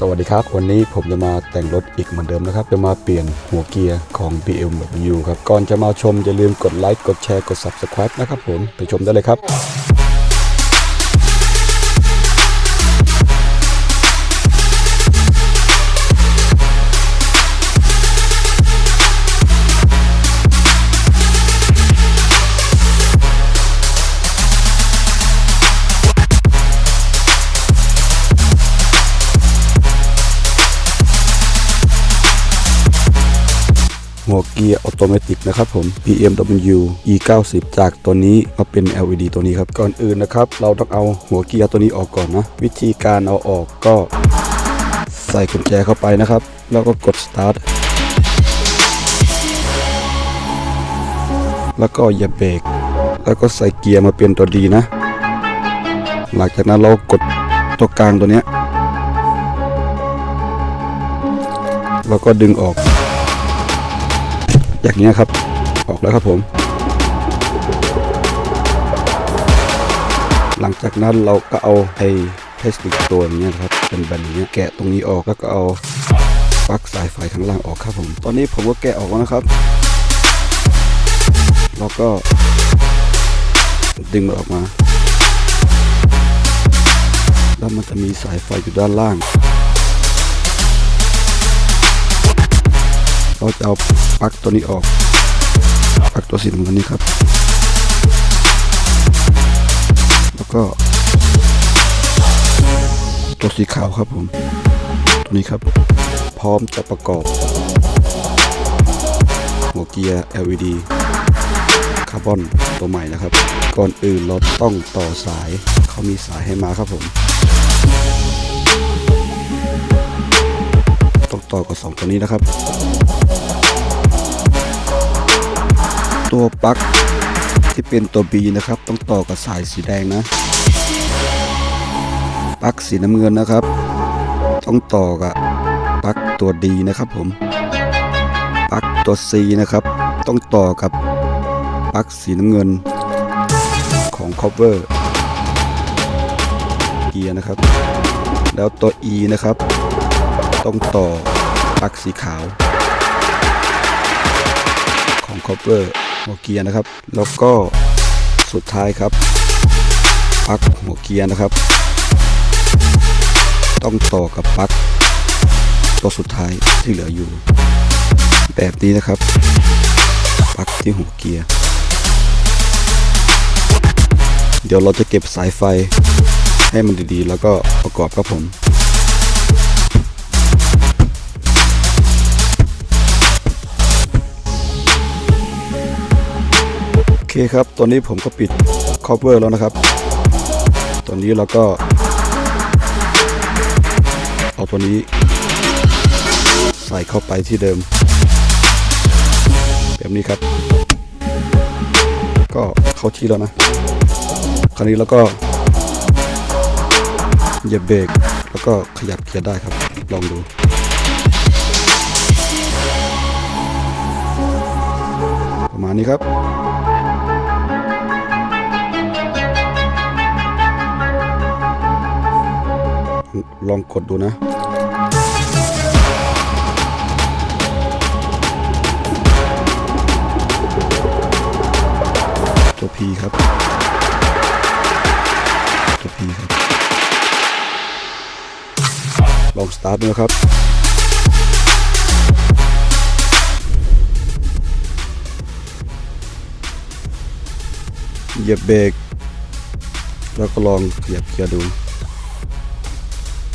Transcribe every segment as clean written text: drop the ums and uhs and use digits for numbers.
สวัสดีครับวันนี้ผมจะมาแต่งรถอีกเหมือนเดิมนะครับจะมาเปลี่ยนหัวเกียร์ของ BMW ครับก่อนจะมาชมอย่าลืมกดไลค์กดแชร์กด Subscribe นะครับผมไปชมได้เลยครับหัวเกียร์ออโตเมติกนะครับผม BMW E90 จากตัวนี้มาเป็น LED ตัวนี้ครับก่อนอื่นนะครับเราต้องเอาหัวเกียร์ตัวนี้ออกก่อนนะวิธีการเอาออกก็ใส่กุญแจเข้าไปนะครับแล้วก็กด start แล้วก็อย่าเบรกแล้วก็ใส่เกียร์มาเป็นตัวดีนะหลังจากนั้นเรากดตัวกลางตัวนี้แล้วก็ดึงออกอย่างนี้ครับออกแล้วครับผมหลังจากนั้นเราก็เอาไอ้พลาสติกตัวนี้ครับเป็นแบนอย่างนี้แกะตรงนี้ออกแล้วก็เอาปลั๊กสายไฟข้างล่างออกครับผมตอนนี้ผมก็แกะออกแล้วนะครับแล้วก็ดึงมันออกมาแล้วมันจะมีสายไฟอยู่ด้านล่างเราจะเอาปลั๊กตัวนี้ออกปลั๊กตัวสีน้ำเงินนี้ครับแล้วก็ตัวสีขาวครับผมตัวนี้ครับพร้อมจะประกอบหัวเกียร์ LED คาร์บอนตัวใหม่นะครับก่อนอื่นเราต้องต่อสายเขามีสายให้มาครับผมต้องต่อกับ2ตัวนี้นะครับตัวปลั๊กที่เป็นตัว B นะครับต้องต่อกับสายสีแดงนะปลั๊กสีน้ำเงินนะครับต้องต่อกับปลั๊กตัว D นะครับผมปลั๊กตัว C นะครับต้องต่อกับปลั๊กสีน้ำเงินของ cover เกียร์นะครับแล้วตัว E นะครับต้องต่อปลั๊กสีขาวของ cover หัวเกียร์นะครับแล้วก็สุดท้ายครับปลั๊กหัวเกียร์นะครับต้องต่อกับปลั๊กตัวสุดท้ายที่เหลืออยู่แบบนี้นะครับปลั๊กที่หัวเกียร์เดี๋ยวเราจะเก็บสายไฟให้มันดีๆแล้วก็ประกอบครับผมโอเคครับตอนนี้ผมก็ปิด cover แล้วนะครับตอนนี้เราก็เอาตัวนี้ใส่เข้าไปที่เดิมแบบนี้ครับก็เข้าที่แล้วนะคราวนี้เราก็เหยียบเบรกแล้วก็ขยับเกียร์ได้ครับลองดูประมาณนี้ครับลองกดดูนะตัว P ครับตัว P ครับลองสตาร์ทดูนะครับเหยียบเบรกแล้วก็ลองขยับเกียร์ดู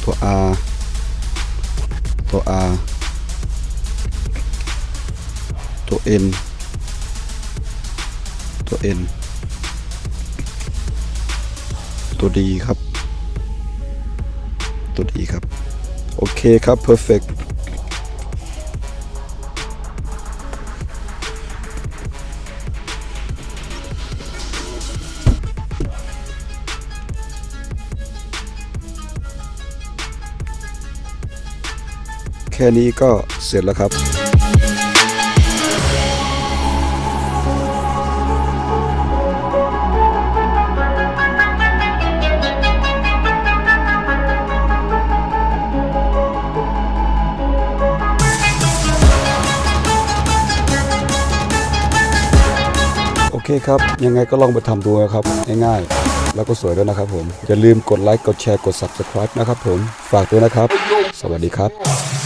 ตัว R ตัว R ตัว N ตัว N ตัว D ครับตัว D ครับโอเคครับ perfectแค่นี้ก็เสร็จแล้วครับ โ ครับยังไงก็ลองไปทำดูนะครับง่ายๆแล้วก็สวยด้วยนะครับผมอย่าลืมกดไลค์กดแชร์กด Subscribe นะครับผมฝากด้วยนะครับสวัสดีครับ